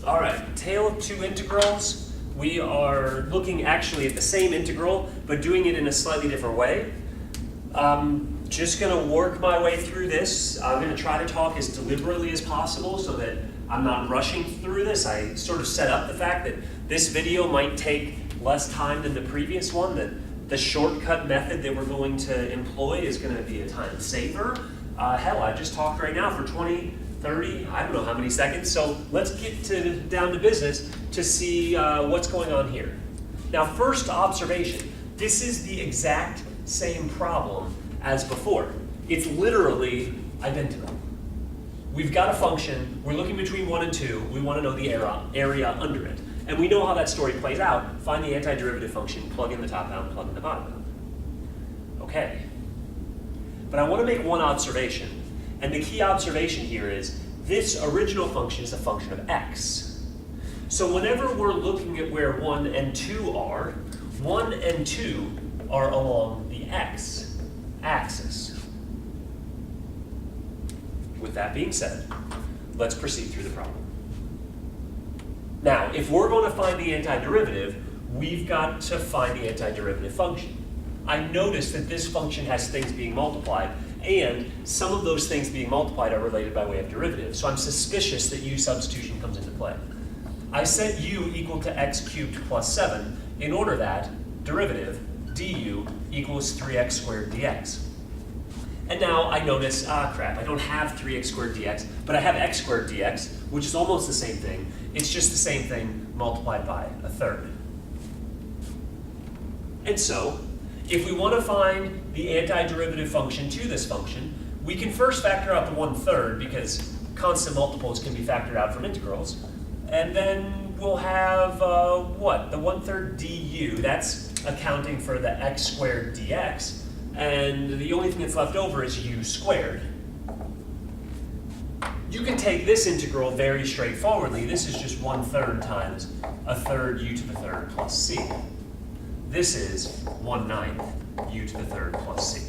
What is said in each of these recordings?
All right, tale of two integrals. We are looking actually at the same integral, but doing it in a slightly different way. Just gonna work my way through this. I'm gonna try to talk as deliberately as possible so that I'm not rushing through this. I sort of set up the fact that this video might take less time than the previous one, that the shortcut method that we're going to employ is gonna be a time saver. Hell, I just talked right now for 20, 30, I don't know how many seconds, so let's get down to business to see what's going on here. Now, first observation, this is the exact same problem as before. It's literally identical. We've got a function, we're looking between 1 and 2, we want to know the area under it. And we know how that story plays out. Find the antiderivative function, plug in the top bound, plug in the bottom bound. Okay. But I want to make one observation. And the key observation here is this original function is a function of x. So whenever we're looking at where 1 and 2 are, 1 and 2 are along the x-axis. With that being said, let's proceed through the problem. Now, if we're going to find the antiderivative, we've got to find the antiderivative function. I notice that this function has things being multiplied, and some of those things being multiplied are related by way of derivative, so I'm suspicious that u substitution comes into play. I set u equal to x cubed plus 7 in order that derivative du equals 3x squared dx. And now I notice, crap, I don't have 3x squared dx, but I have x squared dx, which is almost the same thing. It's just the same thing multiplied by a third. And so, if we want to find the antiderivative function to this function, we can first factor out the 1/3 because constant multiples can be factored out from integrals. And then we'll have, what? The 1/3 du, that's accounting for the x squared dx. And the only thing that's left over is u squared. You can take this integral very straightforwardly. This is just 1/3 times a third u to the third plus c. This is 1/9 u to the third plus c.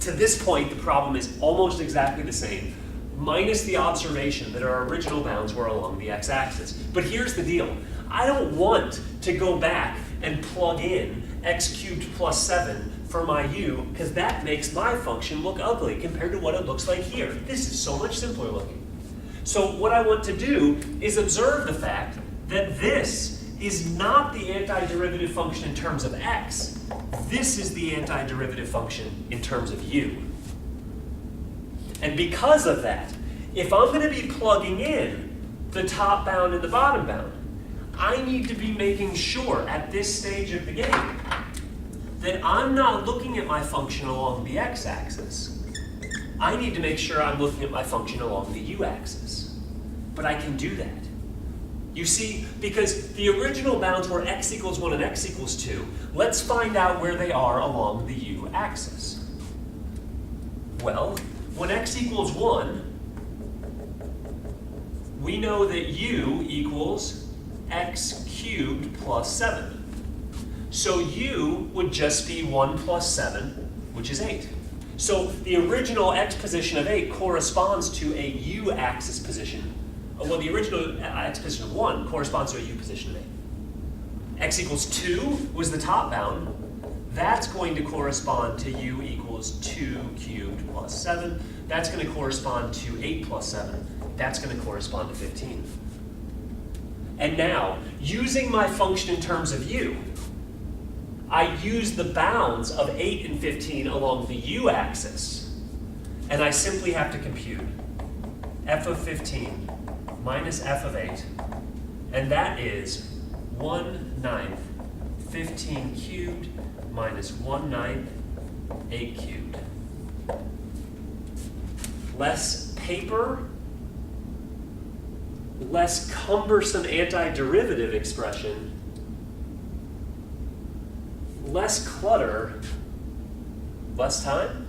To this point, the problem is almost exactly the same, minus the observation that our original bounds were along the x-axis. But here's the deal. I don't want to go back and plug in x cubed plus 7 for my u, because that makes my function look ugly compared to what it looks like here. This is so much simpler looking. So what I want to do is observe the fact that this is not the antiderivative function in terms of x. This is the antiderivative function in terms of u. And because of that, if I'm going to be plugging in the top bound and the bottom bound, I need to be making sure at this stage of the game that I'm not looking at my function along the x-axis. I need to make sure I'm looking at my function along the u-axis. But I can do that. You see, because the original bounds were x equals 1 and x equals 2, let's find out where they are along the u-axis. Well, when x equals 1, we know that u equals x cubed plus 7. So u would just be 1 plus 7, which is 8. So the original x position of 8 corresponds to a u-axis position. Well, the original x position of 1 corresponds to a u position of 8. X equals 2 was the top bound. That's going to correspond to u equals 2 cubed plus 7. That's going to correspond to 8 plus 7. That's going to correspond to 15. And now, using my function in terms of u, I use the bounds of 8 and 15 along the u-axis, and I simply have to compute f of 15 minus f of 8, and that is 1/9 15 cubed minus 1/9 8 cubed. Less paper, less cumbersome antiderivative expression, less clutter, less time.